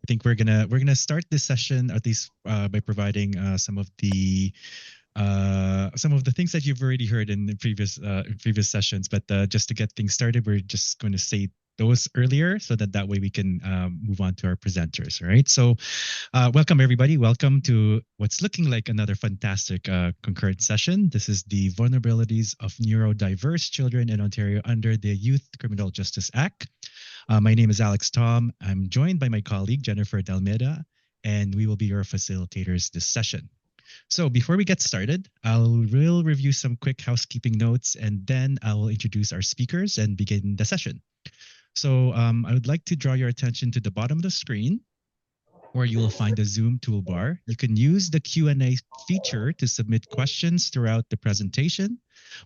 think we're gonna start this session at least by providing some of the things that you've already heard in the previous sessions. But just to get things started, we're just going to say those earlier so that way we can move on to our presenters. All right. So welcome everybody. Welcome to what's looking like another fantastic concurrent session. This is the Vulnerabilities of Neurodiverse Children in Ontario under the Youth Criminal Justice Act. My name is Alex Tom. I'm joined by my colleague, Jennifer Dalmeda, and we will be your facilitators this session. So before we get started, we'll review some quick housekeeping notes, and then I will introduce our speakers and begin the session. So I would like to draw your attention to the bottom of the screen, where you will find the Zoom toolbar. You can use the Q&A feature to submit questions throughout the presentation.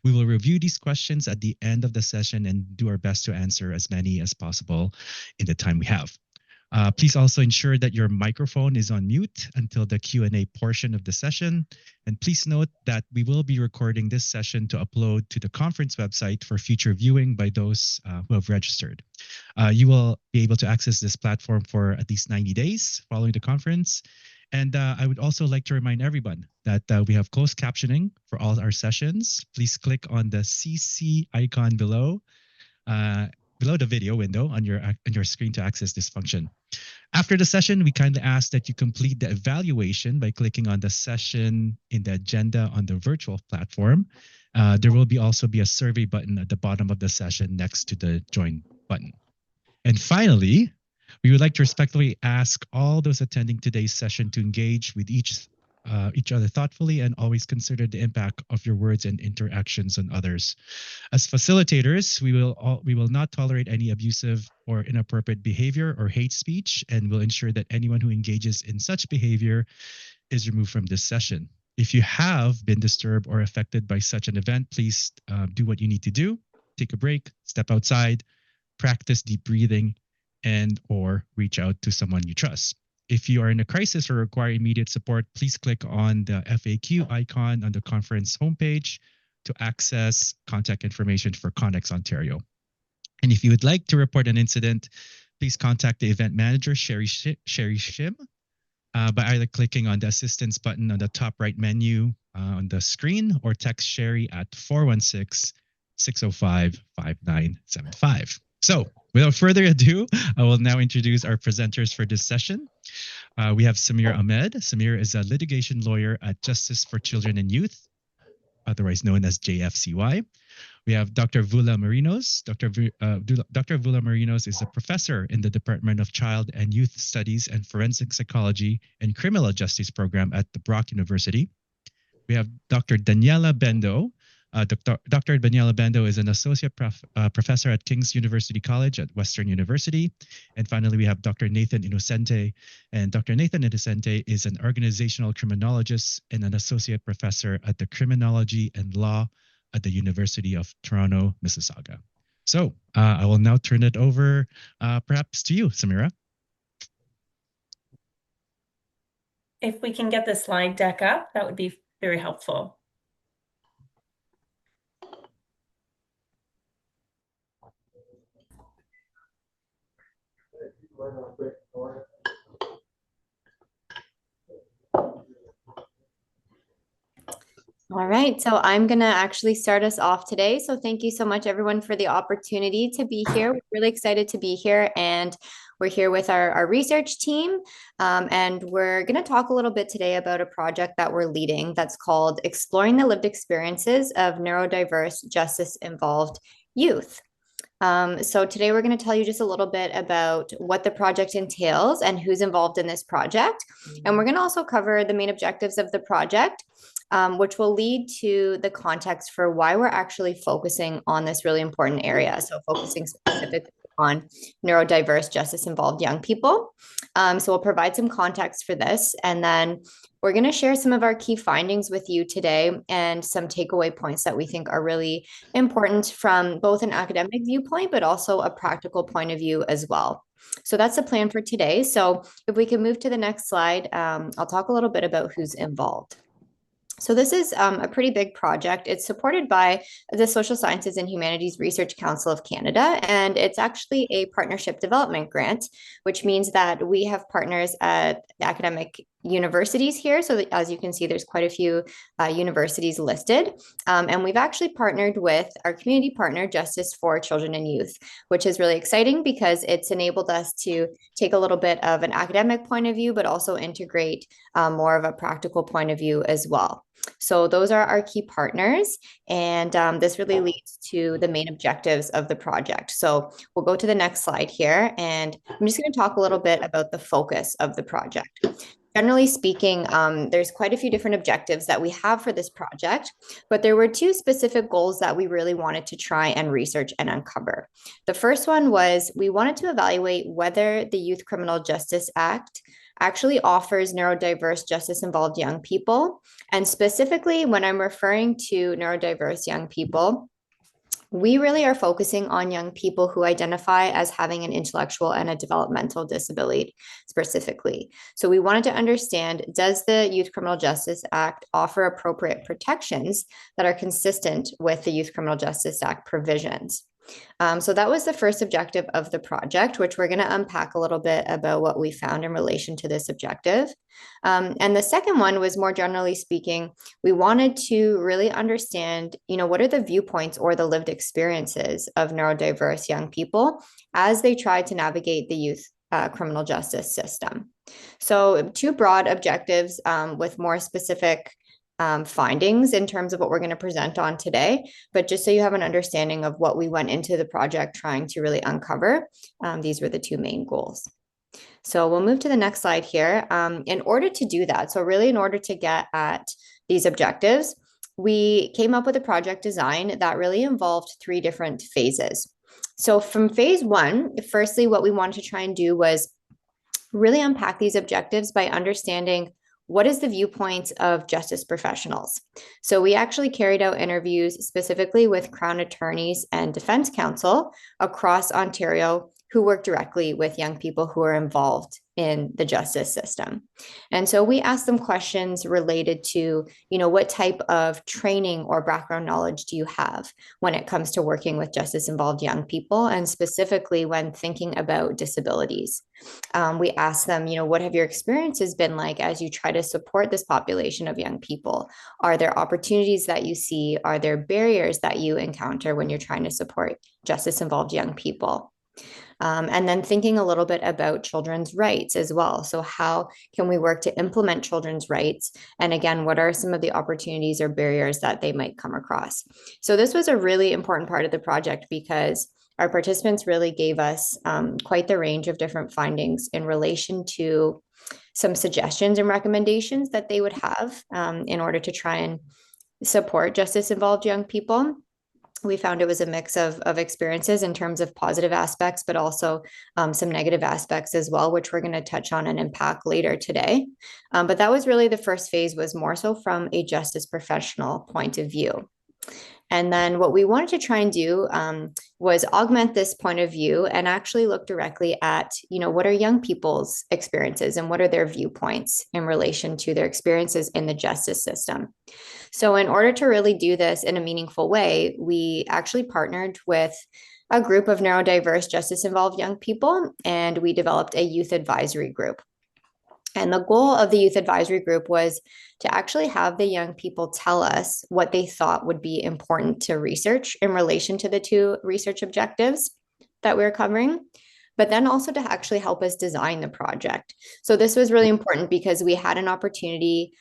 We will review these questions at the end of the session and do our best to answer as many as possible in the time we have. Please also ensure that your microphone is on mute until the Q&A portion of the session. And please note that we will be recording this session to upload to the conference website for future viewing by those who have registered. You will be able to access this platform for at least 90 days following the conference. And I would also like to remind everyone that we have closed captioning for all our sessions. Please click on the CC icon below the video window on your screen to access this function. After the session, we kindly ask that you complete the evaluation by clicking on the session in the agenda on the virtual platform. There will also be a survey button at the bottom of the session next to the join button. And finally, we would like to respectfully ask all those attending today's session to engage with each other thoughtfully and always consider the impact of your words and interactions on others. As facilitators, we will not tolerate any abusive or inappropriate behavior or hate speech, and will ensure that anyone who engages in such behavior is removed from this session. If you have been disturbed or affected by such an event, please do what you need to do. Take a break, step outside, practice deep breathing, or reach out to someone you trust. If you are in a crisis or require immediate support, please click on the FAQ icon on the conference homepage to access contact information for Connex Ontario. And if you would like to report an incident, please contact the event manager, Sherry Shim, by either clicking on the assistance button on the top right menu on the screen, or text Sherry at 416-605-5975. So without further ado, I will now introduce our presenters for this session. We have Samira Ahmed. Samira is a litigation lawyer at Justice for Children and Youth, otherwise known as JFCY. We have Dr. Vula Marinos. Dr. Vula Marinos is a professor in the Department of Child and Youth Studies and Forensic Psychology and Criminal Justice Program at the Brock University. We have Dr. Daniela Bendo. Dr. Daniela Bendo is an associate professor at King's University College at Western University. And finally, we have Dr. Nathan Innocente. And Dr. Nathan Innocente is an organizational criminologist and an associate professor at the Criminology and Law at the University of Toronto, Mississauga. So I will now turn it over perhaps to you, Samira. If we can get the slide deck up, that would be very helpful. All right, so I'm going to actually start us off today. So thank you so much, everyone, for the opportunity to be here. We're really excited to be here, and we're here with our research team. And we're going to talk a little bit today about a project that we're leading that's called Exploring the Lived Experiences of Neurodiverse Justice-Involved Youth. So today we're going to tell you just a little bit about what the project entails and who's involved in this project. And we're going to also cover the main objectives of the project, which will lead to the context for why we're actually focusing on this really important area. So focusing specifically on neurodiverse justice-involved young people. So we'll provide some context for this, and then we're going to share some of our key findings with you today and some takeaway points that we think are really important from both an academic viewpoint, but also a practical point of view as well. So that's the plan for today. So if we can move to the next slide, I'll talk a little bit about who's involved. So this is a pretty big project. It's supported by the Social Sciences and Humanities Research Council of Canada, and it's actually a partnership development grant, which means that we have partners at academic universities here. So that, as you can see, there's quite a few universities listed. And we've actually partnered with our community partner, Justice for Children and Youth, which is really exciting because it's enabled us to take a little bit of an academic point of view, but also integrate more of a practical point of view as well. So those are our key partners, and this really leads to the main objectives of the project. So we'll go to the next slide here, and I'm just going to talk a little bit about the focus of the project. Generally speaking, there's quite a few different objectives that we have for this project, but there were two specific goals that we really wanted to try and research and uncover. The first one was we wanted to evaluate whether the Youth Criminal Justice Act actually offers neurodiverse justice-involved young people. And specifically, when I'm referring to neurodiverse young people, we really are focusing on young people who identify as having an intellectual and a developmental disability specifically. So we wanted to understand, does the Youth Criminal Justice Act offer appropriate protections that are consistent with the Youth Criminal Justice Act provisions? So that was the first objective of the project, which we're going to unpack a little bit about what we found in relation to this objective. And the second one was, more generally speaking, we wanted to really understand, what are the viewpoints or the lived experiences of neurodiverse young people as they try to navigate the youth criminal justice system. So two broad objectives with more specific findings in terms of what we're going to present on today, but just so you have an understanding of what we went into the project trying to really uncover, these were the two main goals. So we'll move to the next slide here. In order to do that, so really in order to get at these objectives, we came up with a project design that really involved three different phases. So from phase one, firstly, what we wanted to try and do was really unpack these objectives by understanding what is the viewpoints of justice professionals. So we actually carried out interviews specifically with Crown attorneys and defense counsel across Ontario who work directly with young people who are involved in the justice system. And so we asked them questions related to, what type of training or background knowledge do you have when it comes to working with justice-involved young people, and specifically when thinking about disabilities. We asked them, what have your experiences been like as you try to support this population of young people? Are there opportunities that you see? Are there barriers that you encounter when you're trying to support justice-involved young people? And then thinking a little bit about children's rights as well. So how can we work to implement children's rights? And again, what are some of the opportunities or barriers that they might come across? So this was a really important part of the project because our participants really gave us quite the range of different findings in relation to some suggestions and recommendations that they would have in order to try and support justice-involved young people. We found it was a mix of experiences in terms of positive aspects, but also some negative aspects as well, which we're going to touch on and unpack later today. But that was really the first phase, was more so from a justice professional point of view. And then what we wanted to try and do was augment this point of view and actually look directly at, what are young people's experiences and what are their viewpoints in relation to their experiences in the justice system. So in order to really do this in a meaningful way, we actually partnered with a group of neurodiverse justice-involved young people, and we developed a youth advisory group. And the goal of the youth advisory group was to actually have the young people tell us what they thought would be important to research in relation to the two research objectives that we were covering, but then also to actually help us design the project. So this was really important because we had an opportunity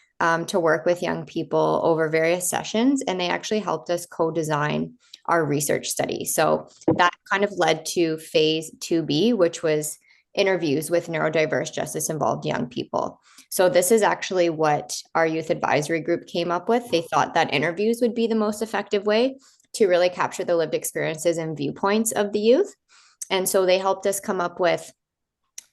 to work with young people over various sessions, and they actually helped us co-design our research study. So that kind of led to phase 2B, which was interviews with neurodiverse justice-involved young people. So this is actually what our youth advisory group came up with. They thought that interviews would be the most effective way to really capture the lived experiences and viewpoints of the youth. And so they helped us come up with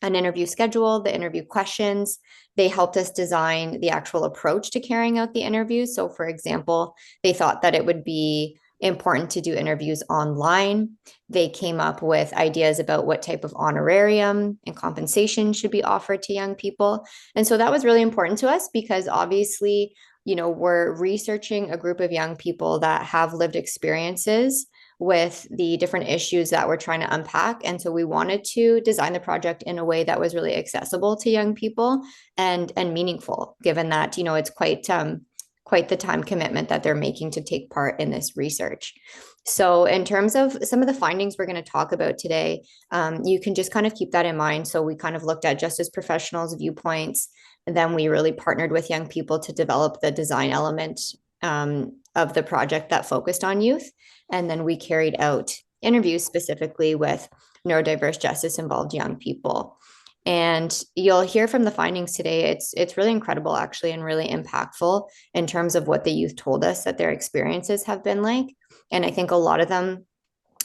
an interview schedule, the interview questions. They helped us design the actual approach to carrying out the interviews. So for example, they thought that it would be important to do interviews online. They came up with ideas about what type of honorarium and compensation should be offered to young people. And so that was really important to us because obviously we're researching a group of young people that have lived experiences with the different issues that we're trying to unpack. And so we wanted to design the project in a way that was really accessible to young people and meaningful, given that, it's quite the time commitment that they're making to take part in this research. So in terms of some of the findings we're going to talk about today, you can just kind of keep that in mind. So we kind of looked at justice professionals' viewpoints, and then we really partnered with young people to develop the design element of the project that focused on youth. And then we carried out interviews specifically with neurodiverse justice involved young people. And you'll hear from the findings today. It's really incredible, actually, and really impactful in terms of what the youth told us that their experiences have been like. And I think a lot of them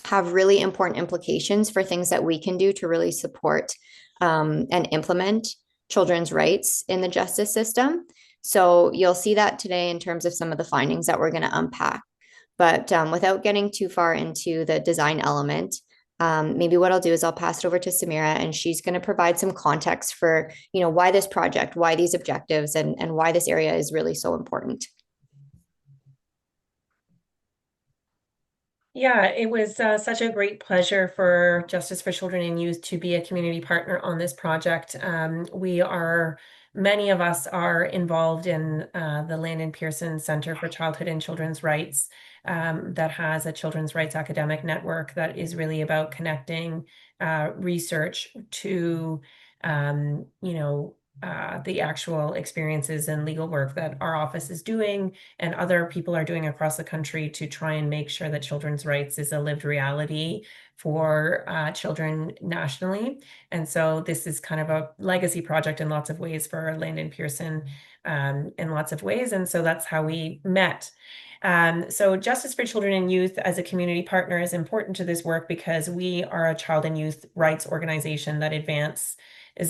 have really important implications for things that we can do to really support and implement children's rights in the justice system. So you'll see that today in terms of some of the findings that we're going to unpack. But without getting too far into the design element, maybe what I'll do is I'll pass it over to Samira, and she's going to provide some context for, why this project, why these objectives, and why this area is really so important. Yeah, it was such a great pleasure for Justice for Children and Youth to be a community partner on this project. Many of us are involved in the Landon Pearson Center for Childhood and Children's Rights that has a children's rights academic network that is really about connecting research to, the actual experiences and legal work that our office is doing and other people are doing across the country to try and make sure that children's rights is a lived reality for children nationally. And so this is kind of a legacy project in lots of ways for Landon Pearson in lots of ways. And so that's how we met. So Justice for Children and Youth as a community partner is important to this work because we are a child and youth rights organization that advances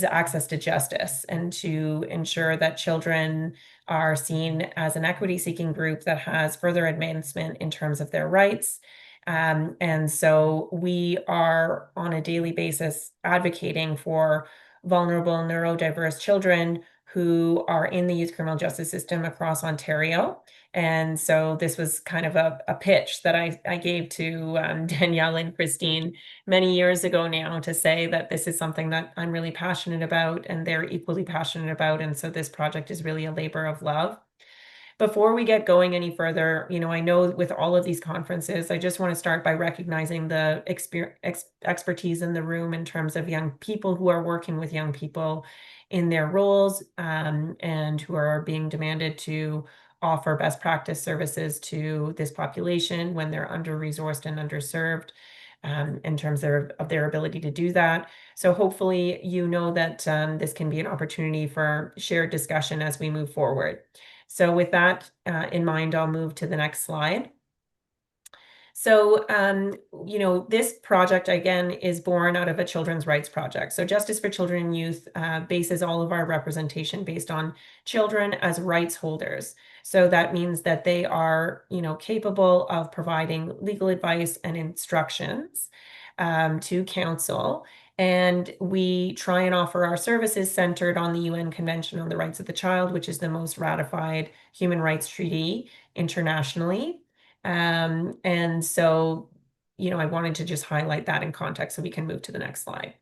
access to justice and to ensure that children are seen as an equity-seeking group that has further advancement in terms of their rights. And so we are on a daily basis advocating for vulnerable neurodiverse children who are in the youth criminal justice system across Ontario. And so this was kind of a pitch that I gave to Danielle and Christine many years ago now to say that this is something that I'm really passionate about and they're equally passionate about. And so this project is really a labor of love. Before we get going any further, I know with all of these conferences, I just want to start by recognizing the expertise in the room in terms of young people who are working with young people in their roles and who are being demanded to offer best practice services to this population when they're under-resourced and underserved in terms of their ability to do that. So hopefully you know that this can be an opportunity for shared discussion as we move forward. So with that in mind, I'll move to the next slide. So, this project, again, is born out of a children's rights project. So Justice for Children and Youth bases all of our representation based on children as rights holders. So that means that they are, capable of providing legal advice and instructions to counsel. And we try and offer our services centered on the UN Convention on the Rights of the Child, which is the most ratified human rights treaty internationally. And so, I wanted to just highlight that in context so we can move to the next slide.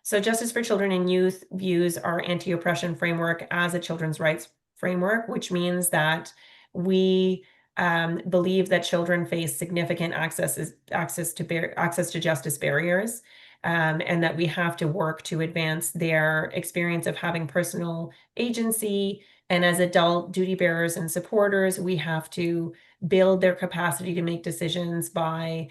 So Justice for Children and Youth views our anti-oppression framework as a children's rights framework, which means that we believe that children face significant access to justice barriers, and that we have to work to advance their experience of having personal agency. And as adult duty bearers and supporters, we have to build their capacity to make decisions by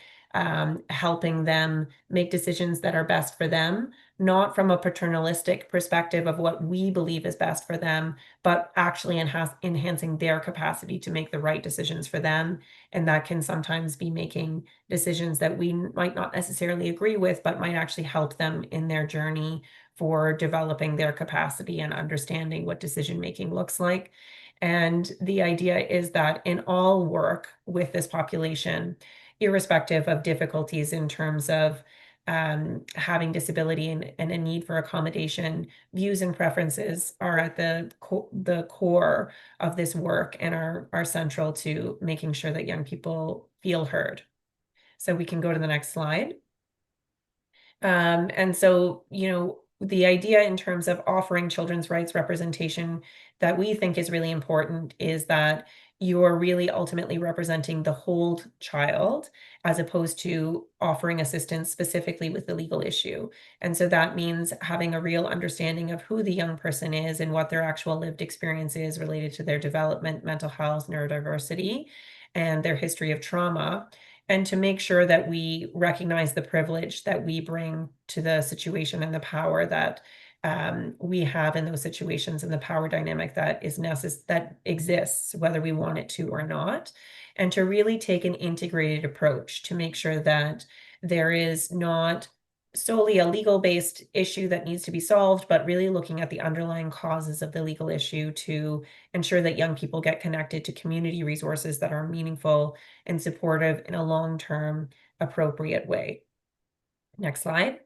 helping them make decisions that are best for them, not from a paternalistic perspective of what we believe is best for them, but actually enhancing their capacity to make the right decisions for them. And that can sometimes be making decisions that we might not necessarily agree with, but might actually help them in their journey for developing their capacity and understanding what decision-making looks like. And the idea is that in all work with this population, irrespective of difficulties in terms of having disability and a need for accommodation, views and preferences are at the core of this work and are central to making sure that young people feel heard. So we can go to the next slide. And so, the idea in terms of offering children's rights representation that we think is really important is that you're really ultimately representing the whole child as opposed to offering assistance specifically with the legal issue. And so that means having a real understanding of who the young person is and what their actual lived experience is related to their development, mental health, neurodiversity, and their history of trauma. And to make sure that we recognize the privilege that we bring to the situation and the power that we have in those situations and the power dynamic that exists, whether we want it to or not, and to really take an integrated approach to make sure that there is not solely a legal-based issue that needs to be solved, but really looking at the underlying causes of the legal issue to ensure that young people get connected to community resources that are meaningful and supportive in a long-term, appropriate way. Next slide.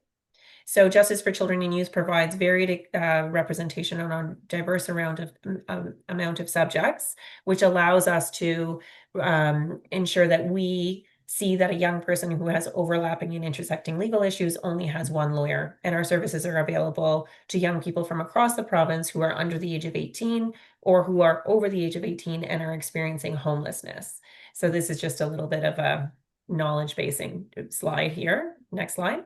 So Justice for Children and Youth provides varied representation on a diverse amount of subjects, which allows us to ensure that we see that a young person who has overlapping and intersecting legal issues only has one lawyer, and our services are available to young people from across the province who are under the age of 18 or who are over the age of 18 and are experiencing homelessness. So this is just a little bit of a knowledge basing slide here. Next slide.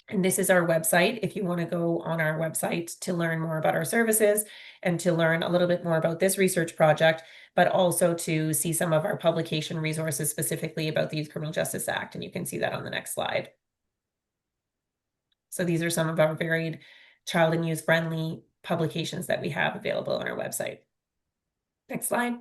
And this is our website. If you want to go on our website to learn more about our services and to learn a little bit more about this research project, but also to see some of our publication resources specifically about the Youth Criminal Justice Act. And you can see that on the next slide. So these are some of our varied child and youth friendly publications that we have available on our website. Next slide.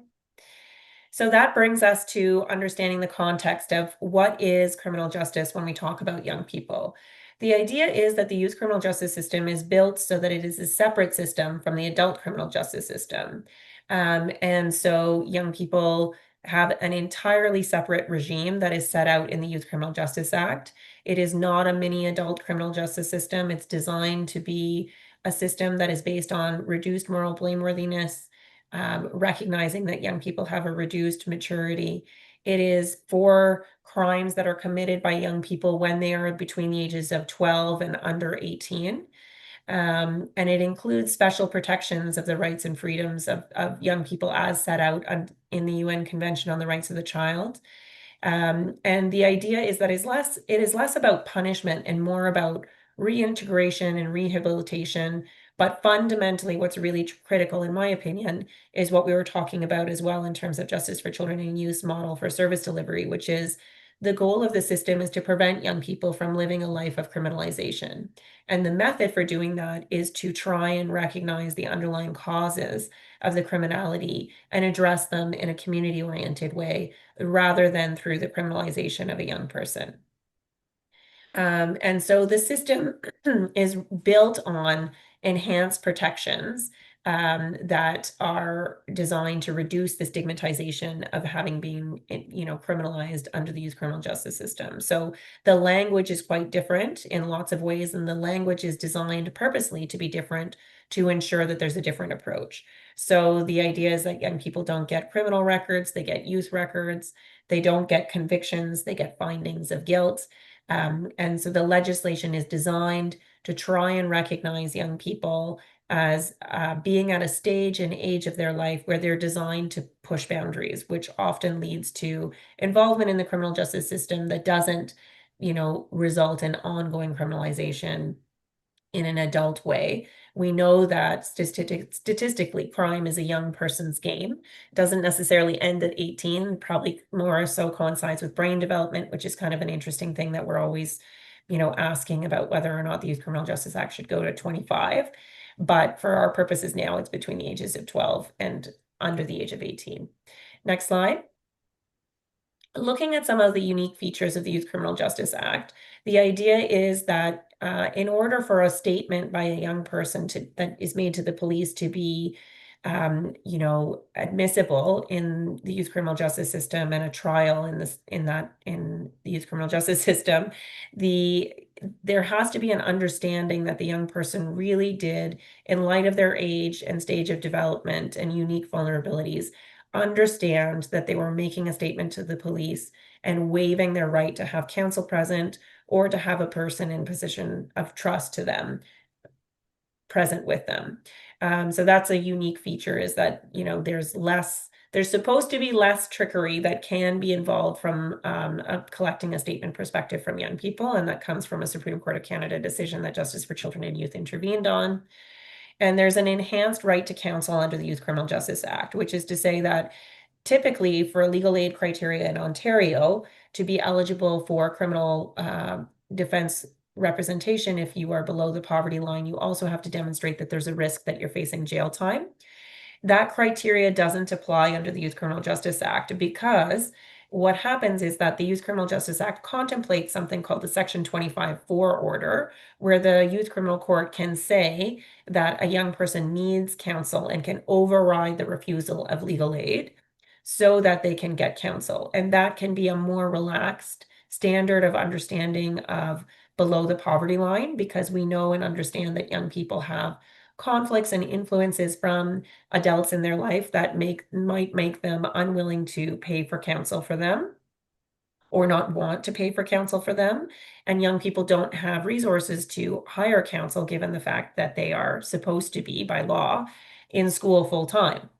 So that brings us to understanding the context of what is criminal justice when we talk about young people. The idea is that the youth criminal justice system is built so that it is a separate system from the adult criminal justice system. And so young people have an entirely separate regime that is set out in the Youth Criminal Justice Act. It is not a mini adult criminal justice system. It's designed to be a system that is based on reduced moral blameworthiness, recognizing that young people have a reduced maturity. It is for crimes that are committed by young people when they are between the ages of 12 and under 18. And it includes special protections of the rights and freedoms of young people as set out in the UN Convention on the Rights of the Child. And the idea is that it is less about punishment and more about reintegration and rehabilitation. But fundamentally, what's really critical, in my opinion, is what we were talking about as well in terms of Justice for Children and Youth model for service delivery, which is the goal of the system is to prevent young people from living a life of criminalization. And the method for doing that is to try and recognize the underlying causes of the criminality and address them in a community-oriented way rather than through the criminalization of a young person. And so the system is built on enhanced protections that are designed to reduce the stigmatization of having been, criminalized under the youth criminal justice system. So the language is quite different in lots of ways, and the language is designed purposely to be different to ensure that there's a different approach. So the idea is that young people don't get criminal records, they get youth records, they don't get convictions, they get findings of guilt. And so the legislation is designed to try and recognize young people as being at a stage and age of their life where they're designed to push boundaries, which often leads to involvement in the criminal justice system that doesn't, result in ongoing criminalization in an adult way. We know that statistically, crime is a young person's game. It doesn't necessarily end at 18, probably more so coincides with brain development, which is kind of an interesting thing that we're always, asking about whether or not the Youth Criminal Justice Act should go to 25. But for our purposes now, it's between the ages of 12 and under the age of 18. Next slide. Looking at some of the unique features of the Youth Criminal Justice Act, the idea is that in order for a statement by a young person that is made to the police to be admissible in the youth criminal justice system and a trial in the youth criminal justice system, there has to be an understanding that the young person really did, in light of their age and stage of development and unique vulnerabilities, understand that they were making a statement to the police and waiving their right to have counsel present or to have a person in position of trust to them present with them. So that's a unique feature, is that, there's supposed to be less trickery that can be involved from collecting a statement perspective from young people, and that comes from a Supreme Court of Canada decision that Justice for Children and Youth intervened on. And there's an enhanced right to counsel under the Youth Criminal Justice Act, which is to say that typically for legal aid criteria in Ontario, to be eligible for criminal defense representation, if you are below the poverty line, you also have to demonstrate that there's a risk that you're facing jail time. That criteria doesn't apply under the Youth Criminal Justice Act, because what happens is that the Youth Criminal Justice Act contemplates something called the Section 25-4 order, where the youth criminal court can say that a young person needs counsel and can override the refusal of legal aid so that they can get counsel. And that can be a more relaxed standard of understanding of below the poverty line, because we know and understand that young people have conflicts and influences from adults in their life that might make them unwilling to pay for counsel for them, or not want to pay for counsel for them. And young people don't have resources to hire counsel, given the fact that they are supposed to be, by law, in school full time.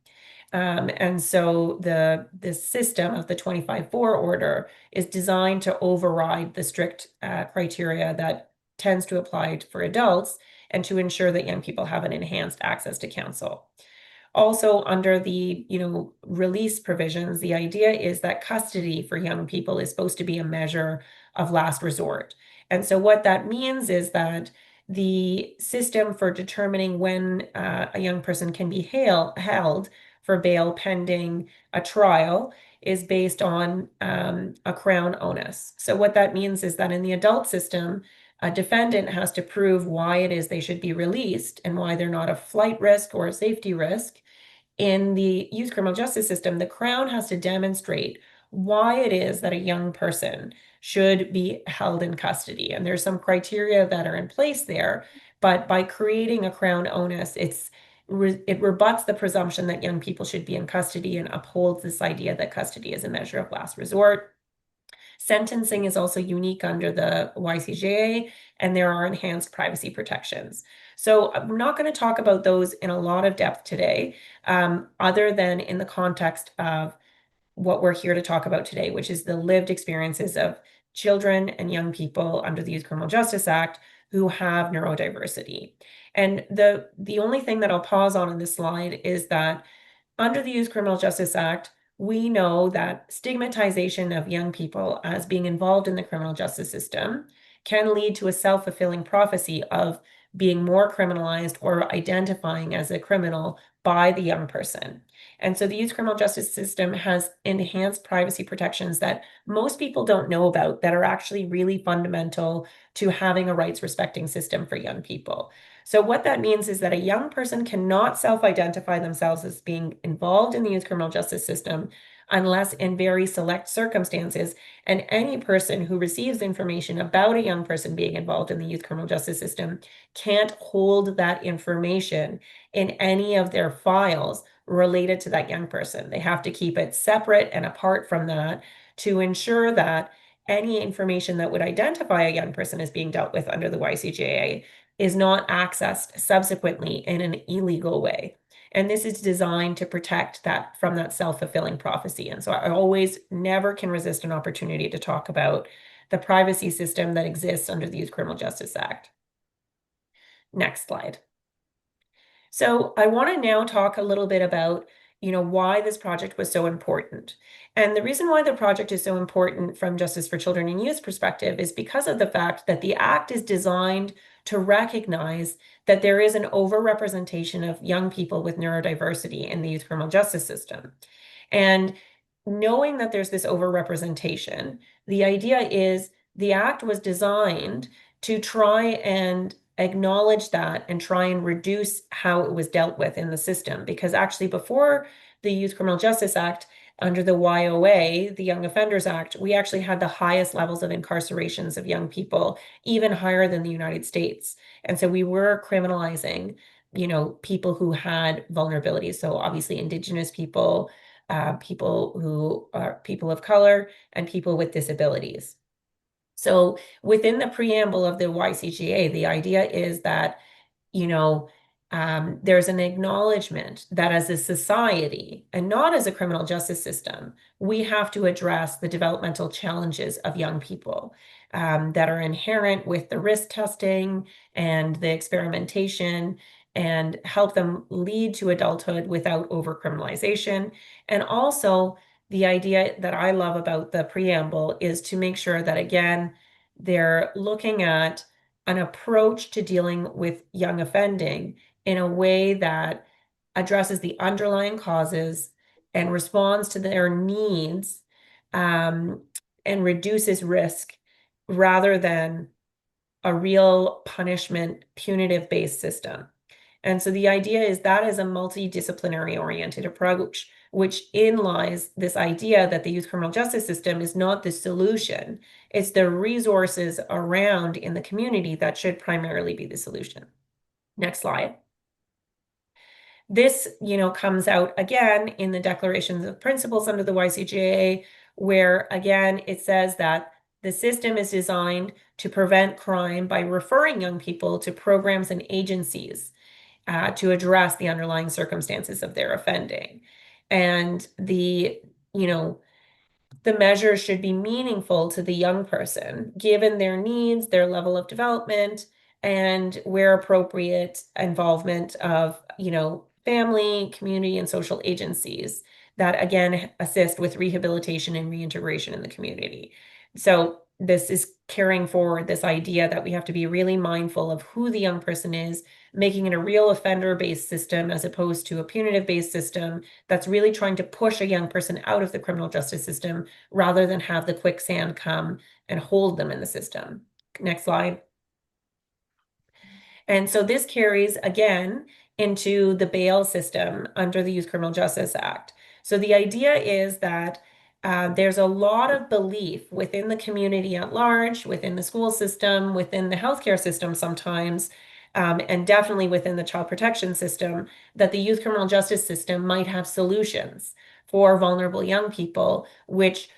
And so the system of the 25-4 order is designed to override the strict criteria that tends to apply for adults, and to ensure that young people have an enhanced access to counsel. Also, under the release provisions, the idea is that custody for young people is supposed to be a measure of last resort. And so what that means is that the system for determining when a young person can be held for bail pending a trial is based on a Crown onus. So what that means is that in the adult system, a defendant has to prove why it is they should be released and why they're not a flight risk or a safety risk. In the youth criminal justice system, the Crown has to demonstrate why it is that a young person should be held in custody. And there's some criteria that are in place there, but by creating a Crown onus, it rebuts the presumption that young people should be in custody and upholds this idea that custody is a measure of last resort. Sentencing is also unique under the YCJA, and there are enhanced privacy protections. So I'm not going to talk about those in a lot of depth today, other than in the context of what we're here to talk about today, which is the lived experiences of children and young people under the Youth Criminal Justice Act who have neurodiversity. And the only thing that I'll pause on in this slide is that under the Youth Criminal Justice Act, we know that stigmatization of young people as being involved in the criminal justice system can lead to a self-fulfilling prophecy of being more criminalized or identifying as a criminal by the young person. And so the youth criminal justice system has enhanced privacy protections that most people don't know about, that are actually really fundamental to having a rights-respecting system for young people. So what that means is that a young person cannot self-identify themselves as being involved in the youth criminal justice system unless in very select circumstances, and any person who receives information about a young person being involved in the youth criminal justice system can't hold that information in any of their files related to that young person. They have to keep it separate and apart from that to ensure that any information that would identify a young person as being dealt with under the YCJA is not accessed subsequently in an illegal way. And this is designed to protect that from that self-fulfilling prophecy. And so I always never can resist an opportunity to talk about the privacy system that exists under the Youth Criminal Justice Act. Next slide. So I want to now talk a little bit about why this project was so important. And the reason why the project is so important from Justice for Children and Youth perspective is because of the fact that the Act is designed to recognize that there is an overrepresentation of young people with neurodiversity in the youth criminal justice system. And knowing that there's this overrepresentation, the idea is the Act was designed to try and acknowledge that and try and reduce how it was dealt with in the system. Because actually before the Youth Criminal Justice Act, under the YOA, the Young Offenders Act, we actually had the highest levels of incarcerations of young people, even higher than the United States. And so we were criminalizing, people who had vulnerabilities. So obviously Indigenous people, people who are people of color, and people with disabilities. So within the preamble of the YCJA, the idea is that, there's an acknowledgement that as a society and not as a criminal justice system, we have to address the developmental challenges of young people that are inherent with the risk testing and the experimentation, and help them lead to adulthood without over-criminalization. And also, the idea that I love about the preamble is to make sure that, again, they're looking at an approach to dealing with young offending in a way that addresses the underlying causes and responds to their needs, and reduces risk, rather than a real punishment, punitive-based system. And so the idea is that is a multidisciplinary oriented approach, which in lies this idea that the youth criminal justice system is not the solution. It's the resources around in the community that should primarily be the solution. Next slide. This, comes out again in the declarations of principles under the YCJA, where again, it says that the system is designed to prevent crime by referring young people to programs and agencies to address the underlying circumstances of their offending. And the measures should be meaningful to the young person, given their needs, their level of development, and where appropriate, involvement of, family, community, and social agencies that, again, assist with rehabilitation and reintegration in the community. So this is carrying forward this idea that we have to be really mindful of who the young person is, making it a real offender-based system as opposed to a punitive-based system that's really trying to push a young person out of the criminal justice system rather than have the quicksand come and hold them in the system. Next slide. And so this carries, again, into the bail system under the Youth Criminal Justice Act. So the idea is that there's a lot of belief within the community at large, within the school system, within the healthcare system sometimes, and definitely within the child protection system, that the youth criminal justice system might have solutions for vulnerable young people, which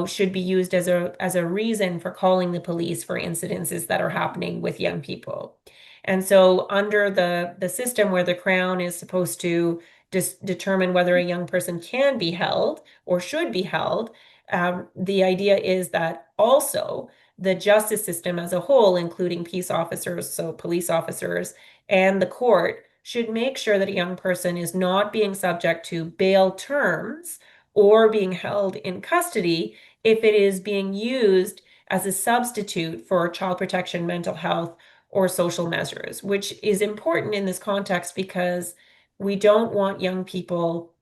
should be used as a reason for calling the police for incidences that are happening with young people. And so under the system where the Crown is supposed to determine whether a young person can be held or should be held, the idea is that also the justice system as a whole, including peace officers, so police officers, and the court, should make sure that a young person is not being subject to bail terms or being held in custody if it is being used as a substitute for child protection, mental health, or social measures, which is important in this context because we don't want young people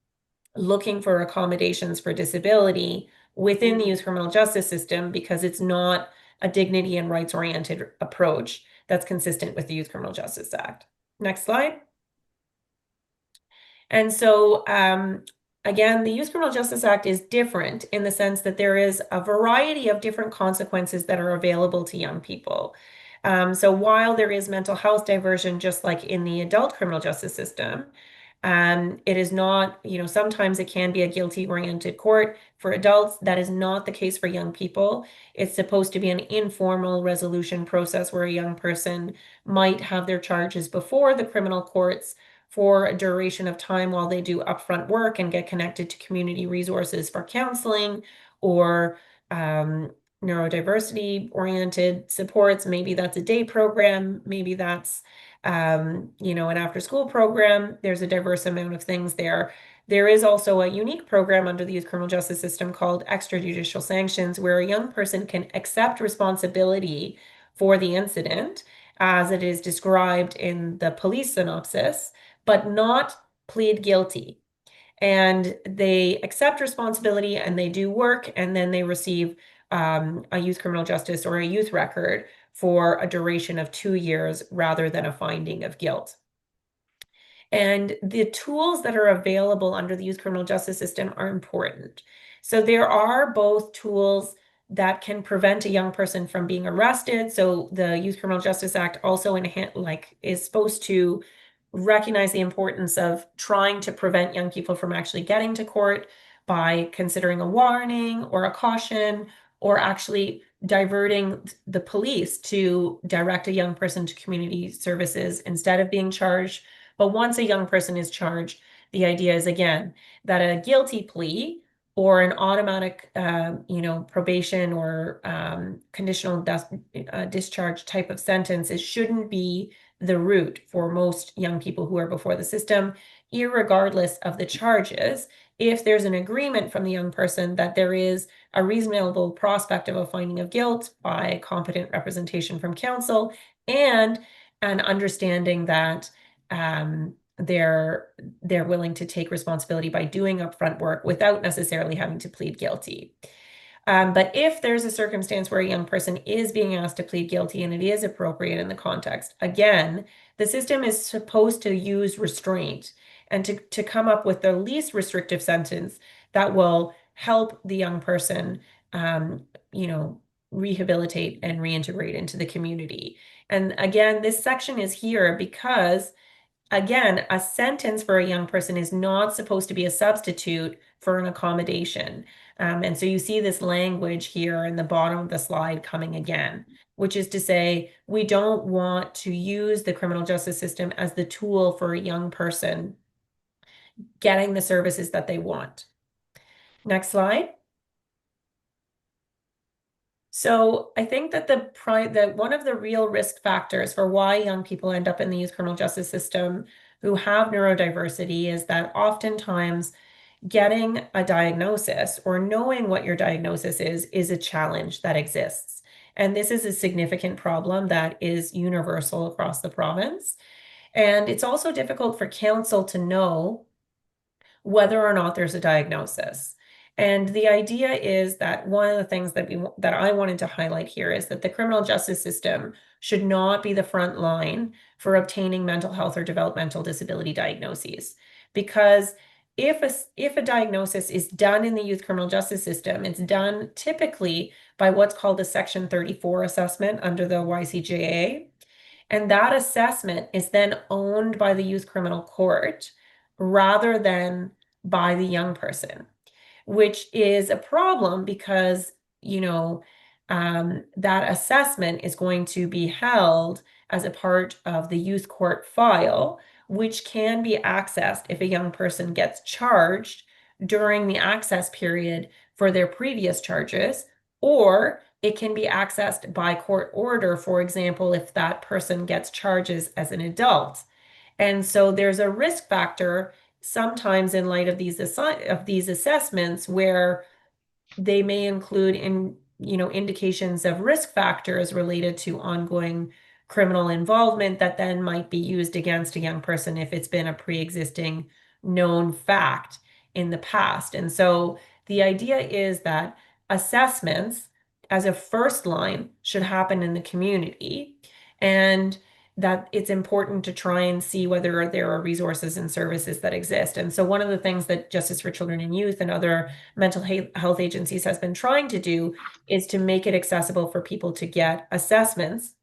looking for accommodations for disability within the youth criminal justice system, because it's not a dignity and rights-oriented approach that's consistent with the Youth Criminal Justice Act. Next slide. And so, again, the Youth Criminal Justice Act is different in the sense that there is a variety of different consequences that are available to young people. So while there is mental health diversion, just like in the adult criminal justice system, it is not, sometimes it can be a guilty-oriented court for adults. That is not the case for young people. It's supposed to be an informal resolution process where a young person might have their charges before the criminal courts for a duration of time while they do upfront work and get connected to community resources for counseling or neurodiversity-oriented supports. Maybe that's a day program. Maybe that's an after-school program. There's a diverse amount of things there. There is also a unique program under the youth criminal justice system called extrajudicial sanctions, where a young person can accept responsibility for the incident as it is described in the police synopsis, but not plead guilty. And they accept responsibility and they do work, and then they receive a youth criminal justice or a youth record for a duration of 2 years rather than a finding of guilt. And the tools that are available under the youth criminal justice system are important. So there are both tools that can prevent a young person from being arrested. So the Youth Criminal Justice Act also is supposed to recognize the importance of trying to prevent young people from actually getting to court by considering a warning or a caution, or actually diverting the police to direct a young person to community services instead of being charged. But once a young person is charged, the idea is, again, that a guilty plea or an automatic, probation or conditional discharge type of sentence, it shouldn't be the route for most young people who are before the system, irregardless of the charges. If there's an agreement from the young person that there is a reasonable prospect of a finding of guilt by competent representation from counsel, and an understanding that they're willing to take responsibility by doing upfront work without necessarily having to plead guilty. But if there's a circumstance where a young person is being asked to plead guilty and it is appropriate in the context, again, the system is supposed to use restraint and to come up with the least restrictive sentence that will help the young person, rehabilitate and reintegrate into the community. And again, this section is here because, again, a sentence for a young person is not supposed to be a substitute for an accommodation. And so you see this language here in the bottom of the slide coming again, which is to say, we don't want to use the criminal justice system as the tool for a young person getting the services that they want. Next slide. So I think that one of the real risk factors for why young people end up in the youth criminal justice system who have neurodiversity is that oftentimes getting a diagnosis or knowing what your diagnosis is a challenge that exists. And this is a significant problem that is universal across the province. And it's also difficult for counsel to know whether or not there's a diagnosis. And the idea is that one of the things that I wanted to highlight here is that the criminal justice system should not be the front line for obtaining mental health or developmental disability diagnoses. Because if a diagnosis is done in the youth criminal justice system, it's done typically by what's called a Section 34 assessment under the YCJA. And that assessment is then owned by the youth criminal court rather than by the young person, which is a problem because, that assessment is going to be held as a part of the youth court file, which can be accessed if a young person gets charged during the access period for their previous charges, or it can be accessed by court order, for example, if that person gets charges as an adult. And so there's a risk factor sometimes in light of these assessments where they may include indications of risk factors related to ongoing criminal involvement that then might be used against a young person if it's been a pre-existing known fact in the past. And so the idea is that assessments as a first line should happen in the community, and that it's important to try and see whether there are resources and services that exist. And so one of the things that Justice for Children and Youth and other mental health agencies has been trying to do is to make it accessible for people to get assessments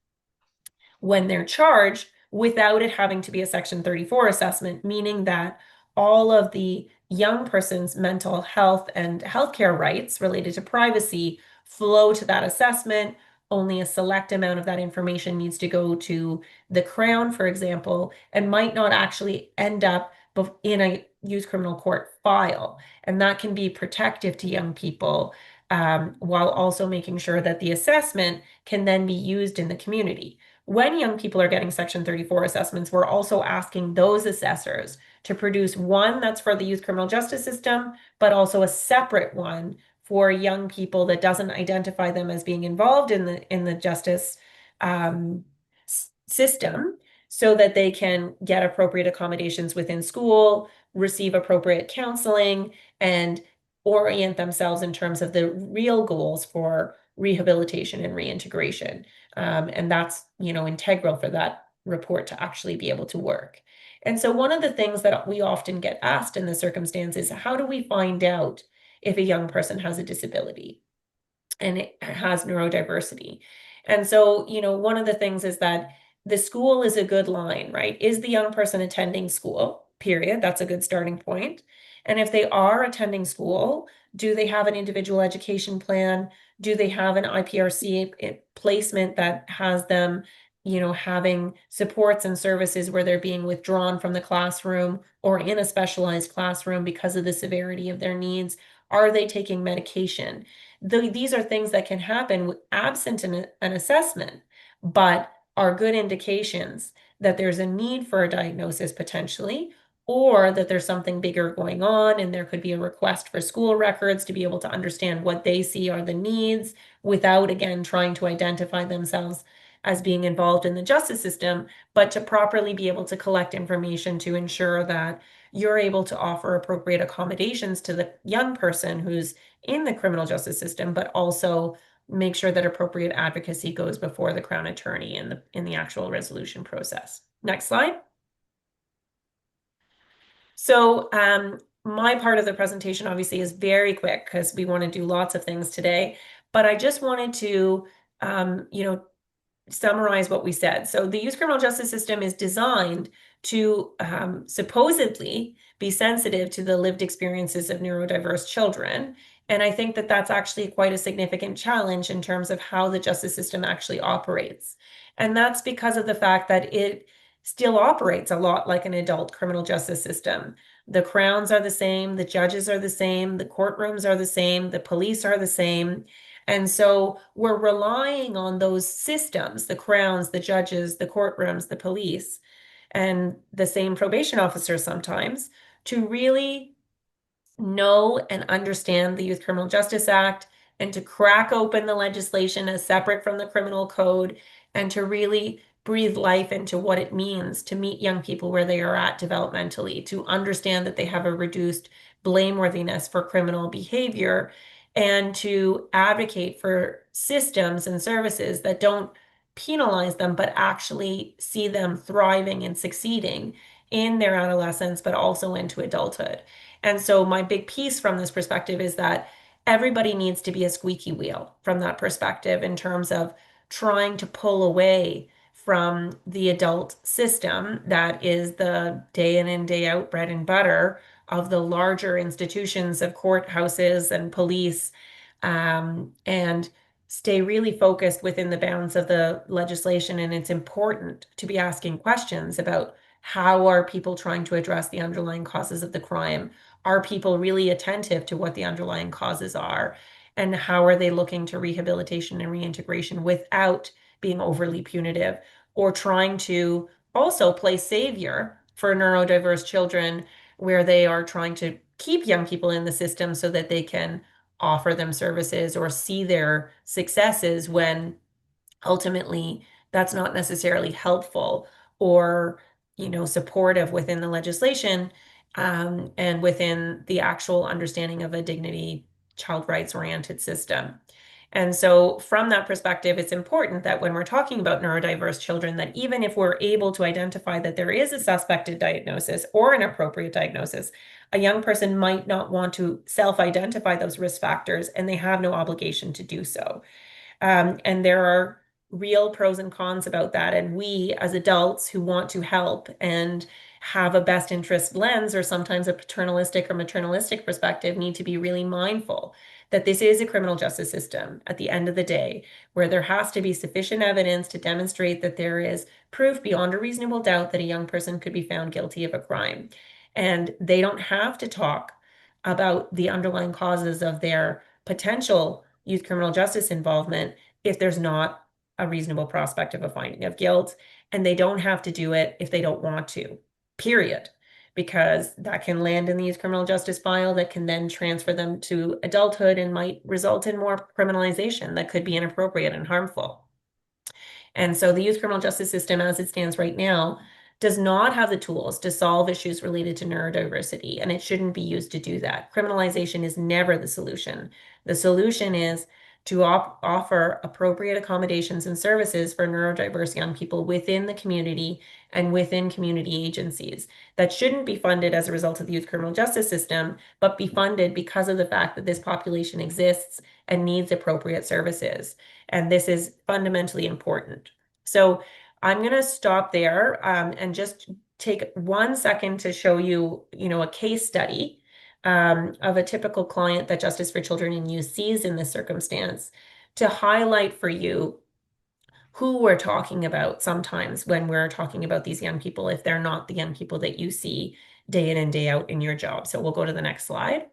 when they're charged without it having to be a Section 34 assessment, meaning that all of the young person's mental health and healthcare rights related to privacy flow to that assessment. Only a select amount of that information needs to go to the Crown, for example, and might not actually end up in a youth criminal court file. And that can be protective to young people, while also making sure that the assessment can then be used in the community. When young people are getting Section 34 assessments, we're also asking those assessors to produce one that's for the youth criminal justice system, but also a separate one for young people that doesn't identify them as being involved in the justice system, so that they can get appropriate accommodations within school, receive appropriate counseling, and orient themselves in terms of the real goals for rehabilitation and reintegration. And that's, integral for that report to actually be able to work. And so one of the things that we often get asked in the circumstance is, how do we find out if a young person has a disability and it has neurodiversity? And so, one of the things is that the school is a good line, right? Is the young person attending school? Period. That's a good starting point. And if they are attending school, do they have an individual education plan? Do they have an IPRC placement that has them, having supports and services where they're being withdrawn from the classroom or in a specialized classroom because of the severity of their needs? Are they taking medication? These are things that can happen absent an assessment, but are good indications that there's a need for a diagnosis potentially, or that there's something bigger going on, and there could be a request for school records to be able to understand what they see are the needs without, again, trying to identify themselves as being involved in the justice system, but to properly be able to collect information to ensure that you're able to offer appropriate accommodations to the young person who's in the criminal justice system, but also make sure that appropriate advocacy goes before the Crown Attorney in the actual resolution process. Next slide. So my part of the presentation obviously is very quick because we want to do lots of things today, but I just wanted to, summarize what we said. So the youth criminal justice system is designed to supposedly be sensitive to the lived experiences of neurodiverse children. And I think that that's actually quite a significant challenge in terms of how the justice system actually operates. And that's because of the fact that it still operates a lot like an adult criminal justice system. The crowns are the same, the judges are the same, the courtrooms are the same, the police are the same. And so we're relying on those systems, the crowns, the judges, the courtrooms, the police, and the same probation officers sometimes, to really know and understand the Youth Criminal Justice Act and to crack open the legislation as separate from the criminal code and to really breathe life into what it means to meet young people where they are at developmentally, to understand that they have a reduced blameworthiness for criminal behavior, and to advocate for systems and services that don't penalize them, but actually see them thriving and succeeding in their adolescence, but also into adulthood. And so my big piece from this perspective is that everybody needs to be a squeaky wheel from that perspective in terms of trying to pull away from the adult system that is the day in and day out bread and butter of the larger institutions of courthouses and police, and stay really focused within the bounds of the legislation. And it's important to be asking questions about how are people trying to address the underlying causes of the crime? Are people really attentive to what the underlying causes are? And how are they looking to rehabilitation and reintegration without being overly punitive or trying to also play savior for neurodiverse children, where they are trying to keep young people in the system so that they can offer them services or see their successes, when ultimately that's not necessarily helpful or supportive within the legislation, and within the actual understanding of a dignity, child rights oriented system. And so from that perspective, it's important that when we're talking about neurodiverse children, that even if we're able to identify that there is a suspected diagnosis or an appropriate diagnosis, a young person might not want to self-identify those risk factors, and they have no obligation to do so. And there are real pros and cons about that. And we, as adults who want to help and have a best interest lens, or sometimes a paternalistic or maternalistic perspective, need to be really mindful that this is a criminal justice system at the end of the day, where there has to be sufficient evidence to demonstrate that there is proof beyond a reasonable doubt that a young person could be found guilty of a crime. And they don't have to talk about the underlying causes of their potential youth criminal justice involvement if there's not a reasonable prospect of a finding of guilt. And they don't have to do it if they don't want to, period. Because that can land in the youth criminal justice file that can then transfer them to adulthood and might result in more criminalization that could be inappropriate and harmful. And so the youth criminal justice system, as it stands right now, does not have the tools to solve issues related to neurodiversity, and it shouldn't be used to do that. Criminalization is never the solution. The solution is to offer appropriate accommodations and services for neurodiverse young people within the community and within community agencies that shouldn't be funded as a result of the youth criminal justice system, but be funded because of the fact that this population exists and needs appropriate services. And this is fundamentally important. So I'm going to stop there and just take 1 second to show you, a case study of a typical client that Justice for Children and Youth sees in this circumstance to highlight for you who we're talking about sometimes when we're talking about these young people, if they're not the young people that you see day in and day out in your job. So we'll go to the next slide.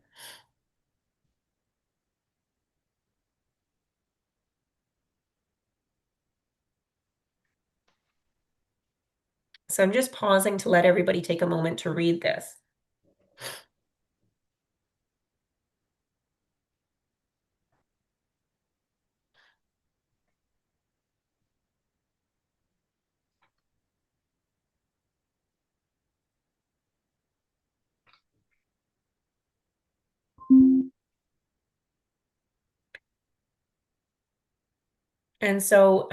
So I'm just pausing to let everybody take a moment to read this. And so,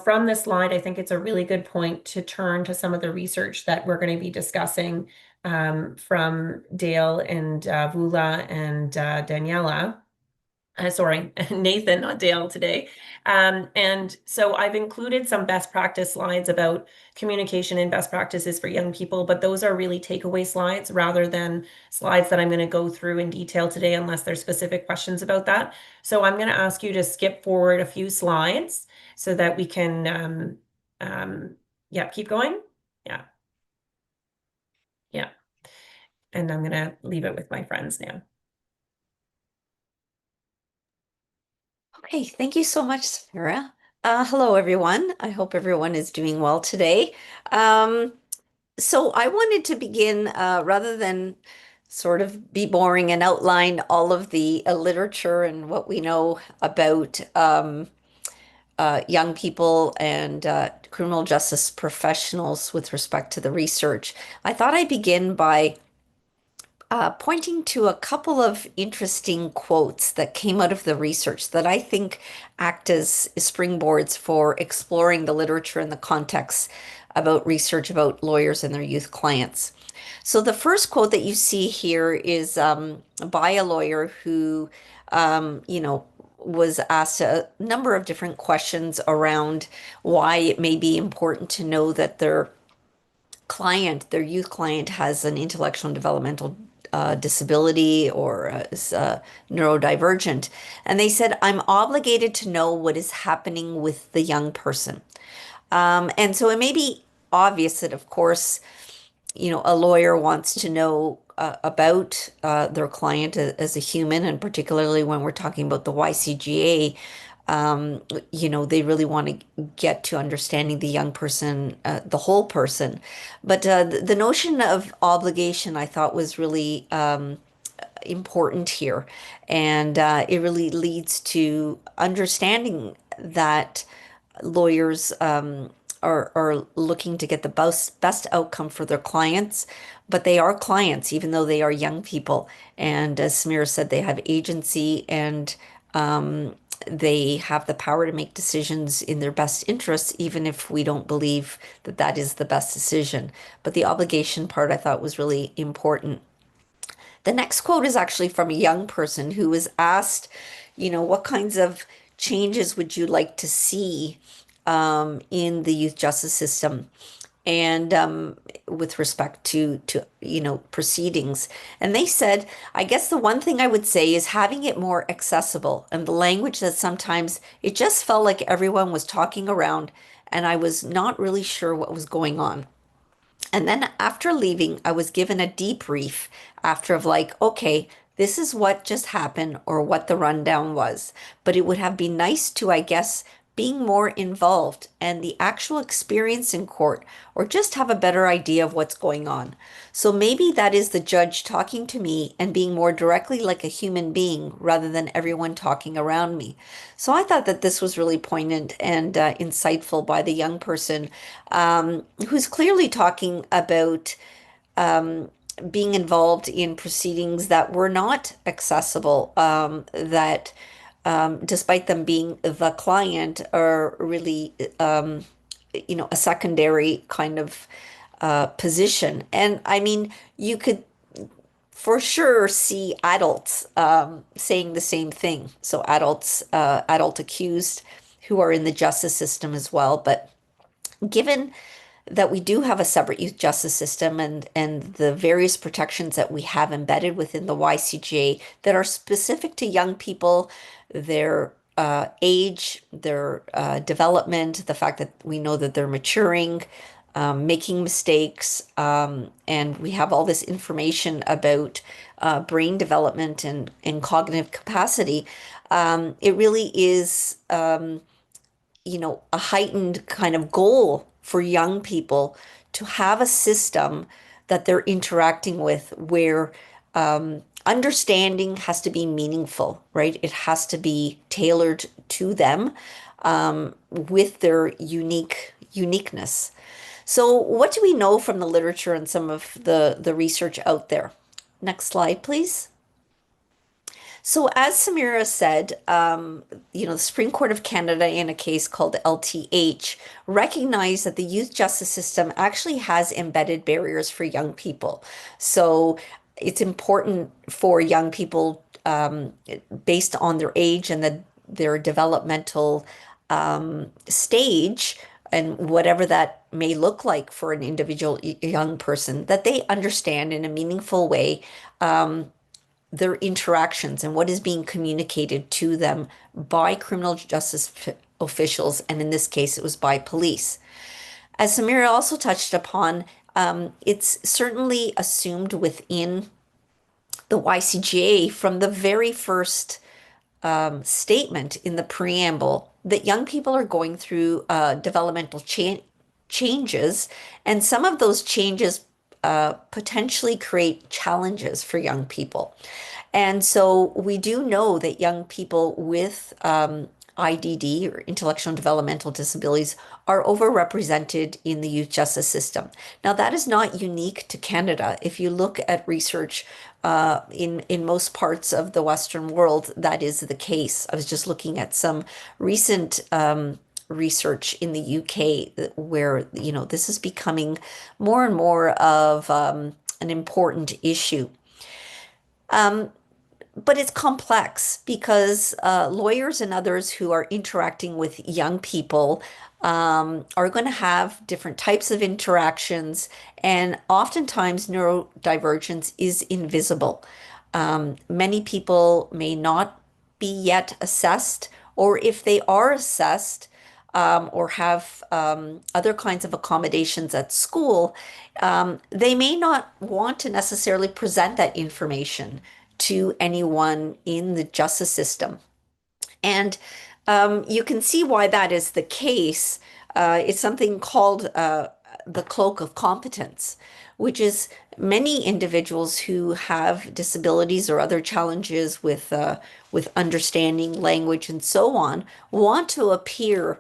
from this slide, I think it's a really good point to turn to some of the research that we're going to be discussing from Dale and Vula and Daniela. Sorry, Nathan, not Dale today. And so I've included some best practice slides about communication and best practices for young people, but those are really takeaway slides rather than slides that I'm going to go through in detail today unless there's specific questions about that. So I'm going to ask you to skip forward a few slides so that we can, keep going. Yeah. Yeah. And I'm going to leave it with my friends now. Okay, thank you so much, Samira. Hello, everyone. I hope everyone is doing well today. So I wanted to begin, rather than sort of be boring and outline all of the literature and what we know about young people and criminal justice professionals with respect to the research. I thought I'd begin by pointing to a couple of interesting quotes that came out of the research that I think act as springboards for exploring the literature and the context about research about lawyers and their youth clients. So the first quote that you see here is by a lawyer who, was asked a number of different questions around why it may be important to know that their youth client, has an intellectual and developmental disability or is neurodivergent. And they said, I'm obligated to know what is happening with the young person. And so it may be obvious that, of course, a lawyer wants to know about their client as a human, and particularly when we're talking about the YCJA, they really want to get to understanding the young person, the whole person. But the notion of obligation, I thought, was really important here. And it really leads to understanding that lawyers are looking to get the best outcome for their clients, but they are clients, even though they are young people. And as Samira said, they have agency and they have the power to make decisions in their best interests, even if we don't believe that that is the best decision. But the obligation part I thought was really important. The next quote is actually from a young person who was asked, what kinds of changes would you like to see in the youth justice system? And with respect to proceedings. And they said, I guess the one thing I would say is having it more accessible, and the language that sometimes it just felt like everyone was talking around and I was not really sure what was going on. And then after leaving, I was given a debrief after of like, okay, this is what just happened or what the rundown was. But it would have been nice to, I guess, being more involved and the actual experience in court, or just have a better idea of what's going on. So maybe that is the judge talking to me and being more directly like a human being rather than everyone talking around me. So I thought that this was really poignant and insightful by the young person, who's clearly talking about being involved in proceedings that were not accessible, that despite them being the client, are really, a secondary kind of position. And I mean, you could for sure see adults saying the same thing. So adults, adult accused who are in the justice system as well. But given that we do have a separate youth justice system and the various protections that we have embedded within the YCJA that are specific to young people, their age, their development, the fact that we know that they're maturing, making mistakes, and we have all this information about brain development and cognitive capacity. It really is a heightened kind of goal for young people to have a system that they're interacting with where understanding has to be meaningful, right? It has to be tailored to them with their uniqueness. So what do we know from the literature and some of the research out there? Next slide, please. So as Samira said, the Supreme Court of Canada in a case called LTH recognized that the youth justice system actually has embedded barriers for young people. So it's important for young people, based on their age and their developmental stage, and whatever that may look like for an individual young person, that they understand in a meaningful way their interactions and what is being communicated to them by criminal justice officials, and in this case, it was by police. As Samira also touched upon, it's certainly assumed within the YCJA from the very first statement in the preamble that young people are going through developmental changes, and some of those changes potentially create challenges for young people. And so we do know that young people with IDD or intellectual and developmental disabilities are overrepresented in the youth justice system. Now, that is not unique to Canada. If you look at research in most parts of the Western world, that is the case. I was just looking at some recent research in the UK where, this is becoming more and more of an important issue. But it's complex because lawyers and others who are interacting with young people are going to have different types of interactions, and oftentimes neurodivergence is invisible. Many people may not be yet assessed, or if they are assessed, or have other kinds of accommodations at school, they may not want to necessarily present that information to anyone in the justice system. And you can see why that is the case. It's something called the cloak of competence, which is many individuals who have disabilities or other challenges with understanding language and so on want to appear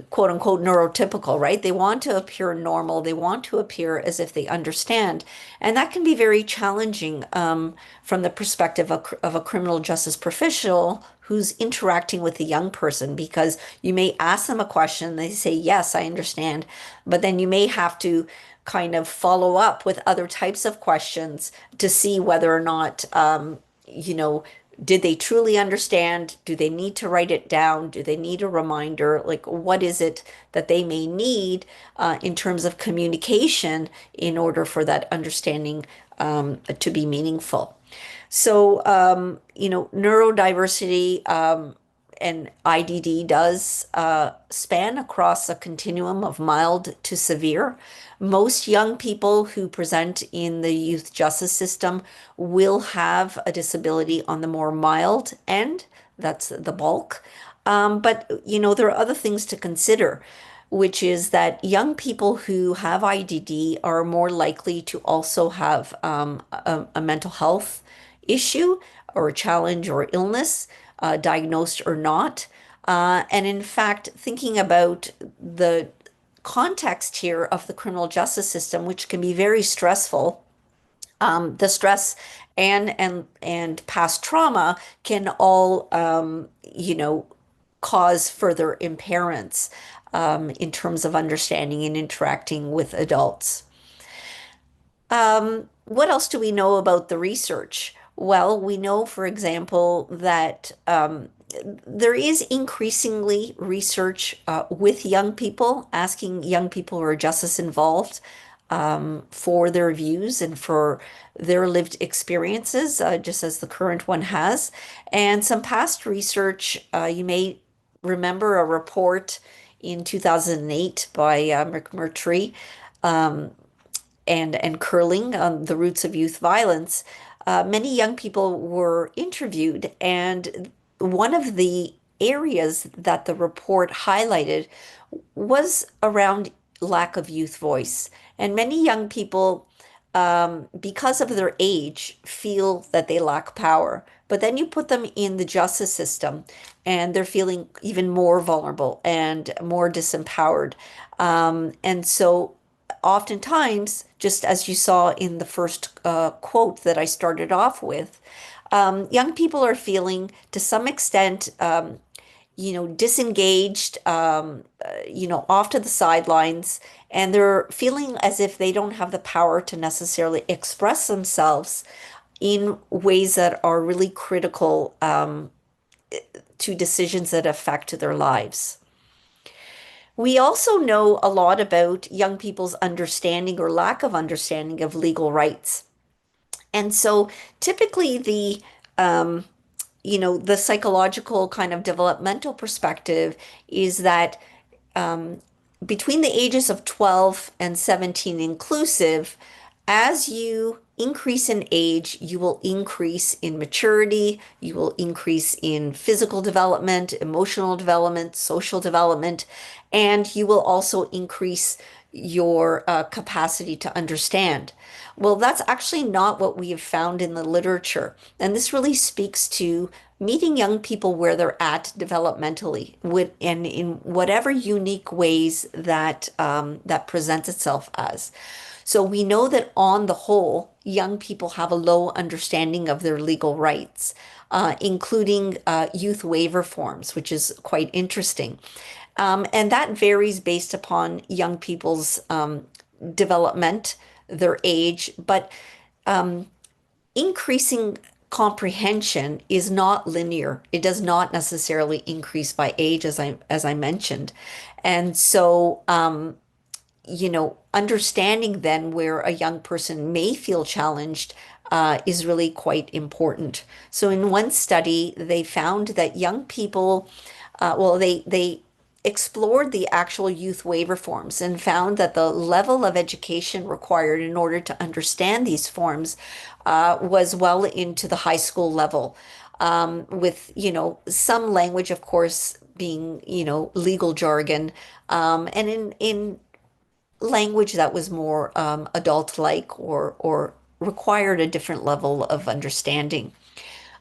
quote unquote neurotypical, right? They want to appear normal. They want to appear as if they understand. And that can be very challenging from the perspective of a criminal justice professional who's interacting with a young person, because you may ask them a question, they say, yes, I understand. But then you may have to kind of follow up with other types of questions to see whether or not, did they truly understand? Do they need to write it down? Do they need a reminder? Like, what is it that they may need in terms of communication in order for that understanding to be meaningful? So, neurodiversity and IDD does span across a continuum of mild to severe. Most young people who present in the youth justice system will have a disability on the more mild end. That's the bulk. But, there are other things to consider, which is that young people who have IDD are more likely to also have a mental health issue or a challenge or illness, diagnosed or not. And in fact, thinking about the context here of the criminal justice system, which can be very stressful, The stress and past trauma can all cause further impairments in terms of understanding and interacting with adults. What else do we know about the research? Well, we know, for example, that there is increasingly research with young people, asking young people who are justice involved for their views and for their lived experiences, just as the current one has. And some past research, you may remember a report in 2008 by McMurtry and Curling on the roots of youth violence. Many young people were interviewed, and one of the areas that the report highlighted was around lack of youth voice. And many young people, because of their age, feel that they lack power. But then you put them in the justice system, and they're feeling even more vulnerable and more disempowered. And so oftentimes, just as you saw in the first quote that I started off with, young people are feeling to some extent, disengaged, off to the sidelines, and they're feeling as if they don't have the power to necessarily express themselves in ways that are really critical to decisions that affect their lives. We also know a lot about young people's understanding or lack of understanding of legal rights. And so typically the psychological kind of developmental perspective is that between the ages of 12 and 17 inclusive, as you increase in age, you will increase in maturity, you will increase in physical development, emotional development, social development, and you will also increase your capacity to understand. Well, that's actually not what we have found in the literature. And this really speaks to meeting young people where they're at developmentally and in whatever unique ways that that presents itself as. So we know that on the whole, young people have a low understanding of their legal rights, including youth waiver forms, which is quite interesting. And that varies based upon young people's development, their age, but increasing comprehension is not linear. It does not necessarily increase by age, as I mentioned. And so, understanding then where a young person may feel challenged is really quite important. So in one study, they found that young people, they explored the actual youth waiver forms and found that the level of education required in order to understand these forms was well into the high school level, with, some language, of course, being, legal jargon, and in language that was more adult-like or required a different level of understanding.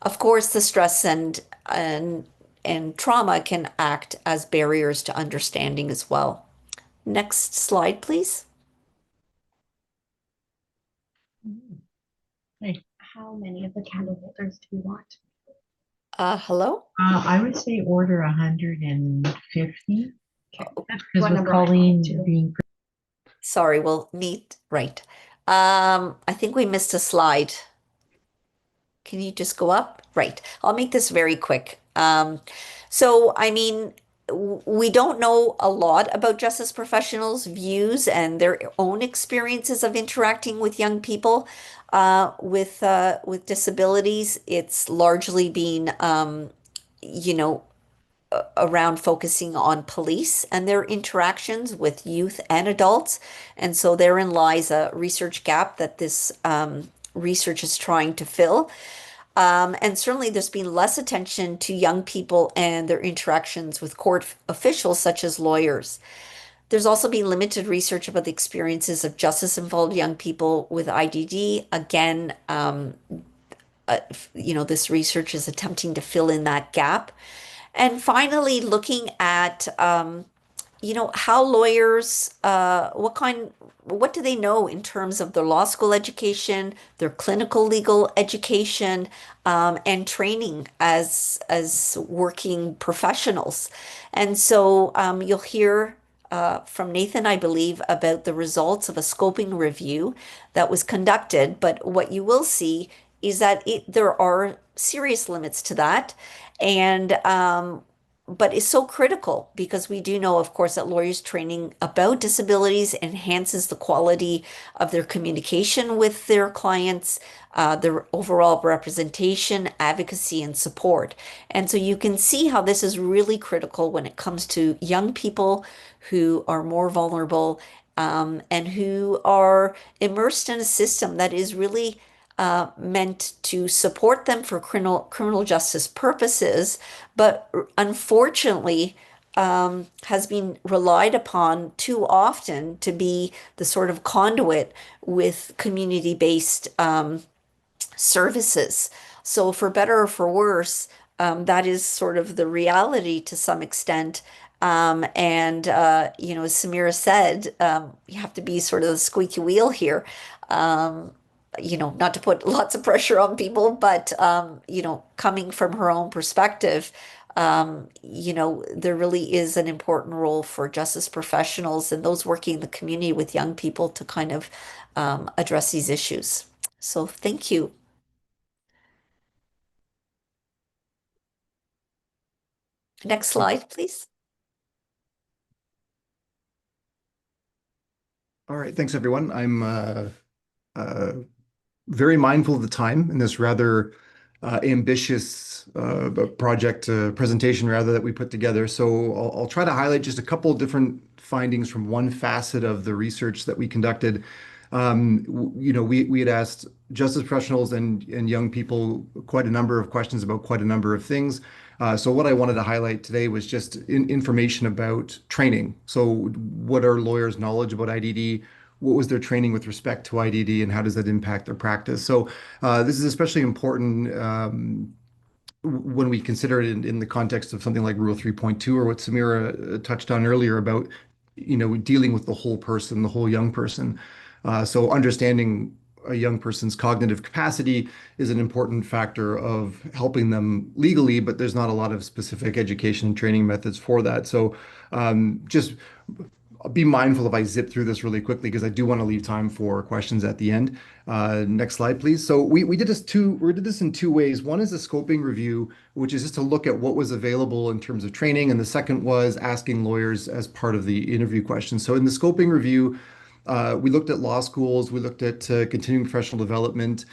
Of course, the stress and trauma can act as barriers to understanding as well. Next slide, please. Hey, how many of the candle holders do we want? Hello? I would say order 150. Okay. Because with Colleen being... Sorry, we'll meet, right. I think we missed a slide. Can you just go up? Right. I'll make this very quick. So, I mean, we don't know a lot about justice professionals' views and their own experiences of interacting with young people with disabilities. It's largely been, around focusing on police and their interactions with youth and adults. And so therein lies a research gap that this research is trying to fill. And certainly there's been less attention to young people and their interactions with court officials, such as lawyers. There's also been limited research about the experiences of justice-involved young people with IDD. Again, this research is attempting to fill in that gap. And finally, looking at how lawyers, what do they know in terms of their law school education, their clinical legal education, and training as working professionals. And so you'll hear from Nathan, I believe, about the results of a scoping review that was conducted. But what you will see is that there are serious limits to that. And but it's so critical because we do know, of course, that lawyers training about disabilities enhances the quality of their communication with their clients, their overall representation, advocacy, and support. And so you can see how this is really critical when it comes to young people who are more vulnerable, and who are immersed in a system that is really meant to support them for criminal justice purposes, but unfortunately has been relied upon too often to be the sort of conduit with community-based services. So for better or for worse, that is sort of the reality to some extent. As Samira said, you have to be sort of the squeaky wheel here. Not to put lots of pressure on people, but coming from her own perspective, there really is an important role for justice professionals and those working in the community with young people to kind of address these issues. So thank you. Next slide, please. All right, thanks everyone. I'm very mindful of the time in this rather ambitious project presentation rather that we put together. So I'll try to highlight just a couple of different findings from one facet of the research that we conducted. We had asked justice professionals and young people quite a number of questions about quite a number of things. So what I wanted to highlight today was just information about training. So what are lawyers' knowledge about IDD? What was their training with respect to IDD, and how does that impact their practice? So this is especially important when we consider it in the context of something like Rule 3.2, or what Samira touched on earlier about, dealing with the whole person, the whole young person. So understanding a young person's cognitive capacity is an important factor of helping them legally, but there's not a lot of specific education and training methods for that. So just be mindful if I zip through this really quickly because I do want to leave time for questions at the end. Next slide, please. So we did this in two ways. One is a scoping review, which is just to look at what was available in terms of training, and the second was asking lawyers as part of the interview questions. So in the scoping review, we looked at law schools, we looked at continuing professional development,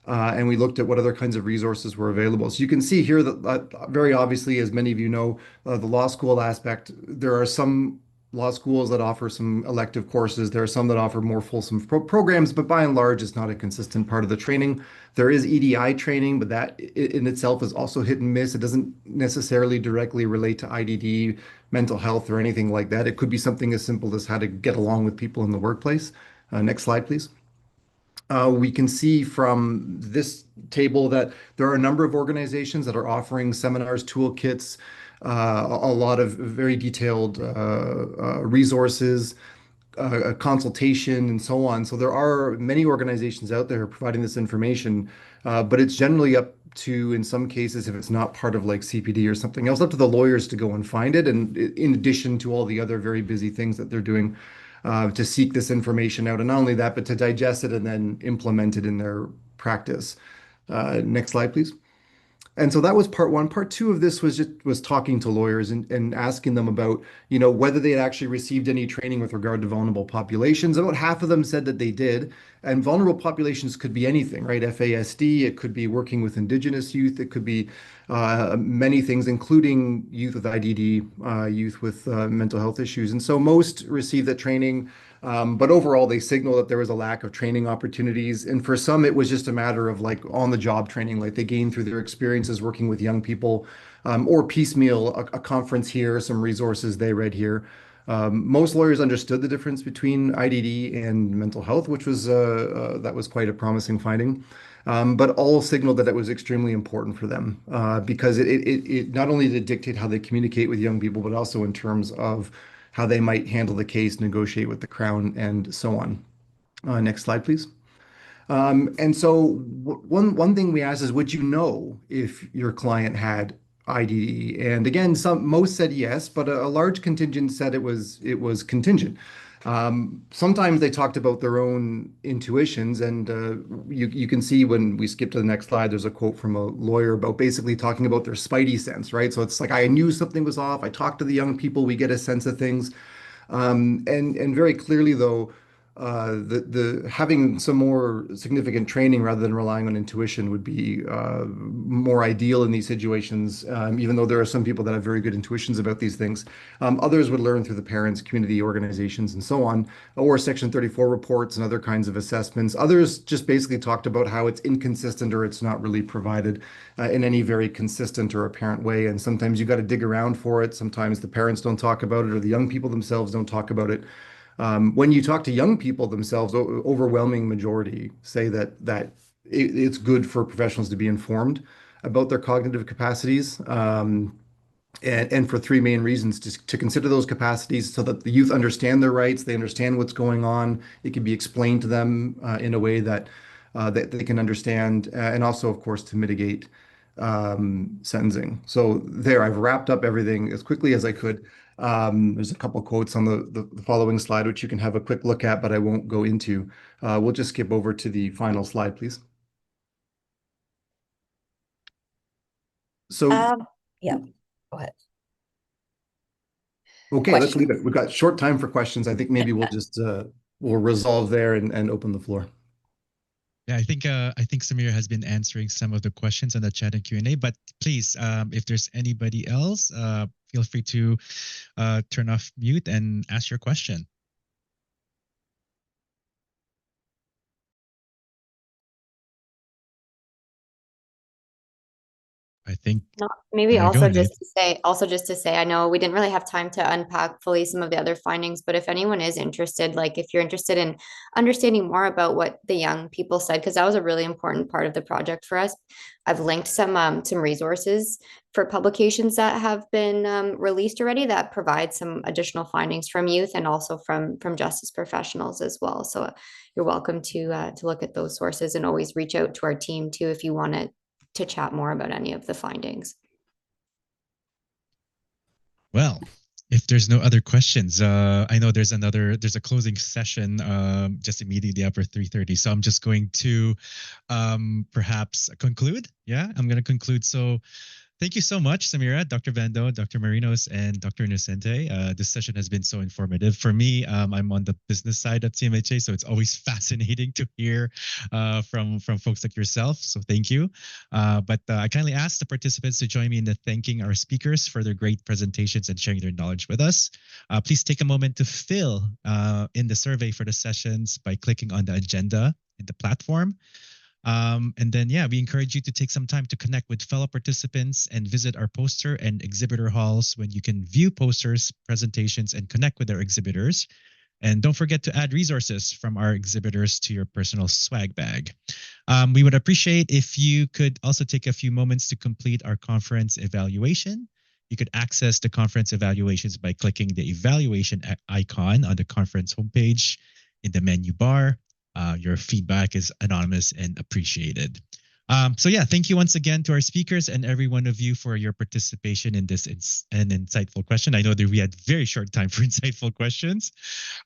and we looked at what other kinds of resources were available. So you can see here that very obviously, as many of you know, the law school aspect, there are some law schools that offer some elective courses. There are some that offer more fulsome programs, but by and large, it's not a consistent part of the training. There is EDI training, but that in itself is also hit and miss. It doesn't necessarily directly relate to IDD, mental health, or anything like that. It could be something as simple as how to get along with people in the workplace. Next slide, please. We can see from this table that there are a number of organizations that are offering seminars, toolkits, a lot of very detailed resources, consultation, and so on. So there are many organizations out there providing this information, but it's generally up to, in some cases, if it's not part of like CPD or something else, up to the lawyers to go and find it. And in addition to all the other very busy things that they're doing to seek this information out. And not only that, but to digest it and then implement it in their practice. Next slide, please. And so that was part one. Part two of this was talking to lawyers and asking them about, whether they had actually received any training with regard to vulnerable populations. About half of them said that they did. And vulnerable populations could be anything, right? FASD, it could be working with Indigenous youth, it could be many things, including youth with IDD, youth with mental health issues. And so most received that training. But overall, they signal that there was a lack of training opportunities. And for some, it was just a matter of like on-the-job training, like they gained through their experiences working with young people, or piecemeal, a conference here, some resources they read here. Most lawyers understood the difference between IDD and mental health, which was that was quite a promising finding. But all signaled that it was extremely important for them because it not only did it dictate how they communicate with young people, but also in terms of how they might handle the case, negotiate with the Crown, and so on. Next slide, please. And so one thing we asked is, would you know if your client had IDD? And again, most said yes, but a large contingent said it was contingent. Sometimes they talked about their own intuitions, and you can see when we skip to the next slide, there's a quote from a lawyer about basically talking about their spidey sense, right? So it's like, I knew something was off. I talked to the young people. We get a sense of things. And very clearly, though, the having some more significant training rather than relying on intuition would be more ideal in these situations. Even though there are some people that have very good intuitions about these things, others would learn through the parents, community organizations, and so on, or Section 34 reports and other kinds of assessments. Others just basically talked about how it's inconsistent or it's not really provided in any very consistent or apparent way. And sometimes you got to dig around for it. Sometimes the parents don't talk about it, or the young people themselves don't talk about it. When you talk to young people themselves, overwhelming majority say that it's good for professionals to be informed about their cognitive capacities, and for three main reasons: to consider those capacities so that the youth understand their rights, they understand what's going on, it can be explained to them in a way that they can understand, and also, of course, to mitigate sentencing. So there, I've wrapped up everything as quickly as I could. There's a couple quotes on the following slide, which you can have a quick look at, but I won't go into. We'll just skip over to the final slide, please. So, Yeah, go ahead. okay, let's leave it. We've got short time for questions. I think maybe we'll just we'll resolve there and open the floor. Yeah, I think Samira has been answering some of the questions on the chat and Q&A, but please, if there's anybody else, feel free to turn off mute and ask your question. I think maybe also just to say, I know we didn't really have time to unpack fully some of the other findings, but if anyone is interested, like if you're interested in understanding more about what the young people said, because that was a really important part of the project for us, I've linked some resources for publications that have been released already that provide some additional findings from youth and also from justice professionals as well. So you're welcome to look at those sources, and always reach out to our team too if you want to chat more about any of the findings. Well, if there's no other questions, I know there's a closing session just immediately after 3:30. So I'm just going to perhaps conclude. Yeah, I'm going to conclude. So thank you so much, Samira, Dr. Vando, Dr. Marinos, and Dr. Inocente. This session has been so informative. For me, I'm on the business side at CMHA, so it's always fascinating to hear from folks like yourself. So thank you. But I kindly ask the participants to join me in thanking our speakers for their great presentations and sharing their knowledge with us. Please take a moment to fill in the survey for the sessions by clicking on the agenda in the platform. And then, yeah, we encourage you to take some time to connect with fellow participants and visit our poster and exhibitor halls when you can view posters, presentations, and connect with our exhibitors. And don't forget to add resources from our exhibitors to your personal swag bag. We would appreciate if you could also take a few moments to complete our conference evaluation. You could access the conference evaluations by clicking the evaluation icon on the conference homepage in the menu bar. Your feedback is anonymous and appreciated. So yeah, thank you once again to our speakers and every one of you for your participation in this an insightful question. I know that we had very short time for insightful questions.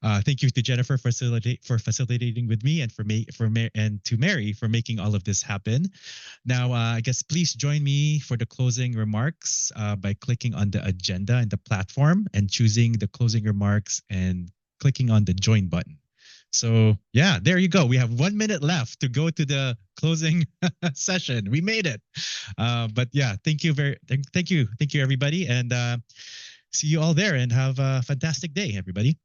Thank you to Jennifer for facilitating with me, and to Mary for making all of this happen. Now, I guess please join me for the closing remarks by clicking on the agenda and the platform and choosing the closing remarks and clicking on the join button. So yeah, there you go. We have 1 minute left to go to the closing session. We made it. But yeah, thank you everybody, and see you all there, and have a fantastic day, everybody.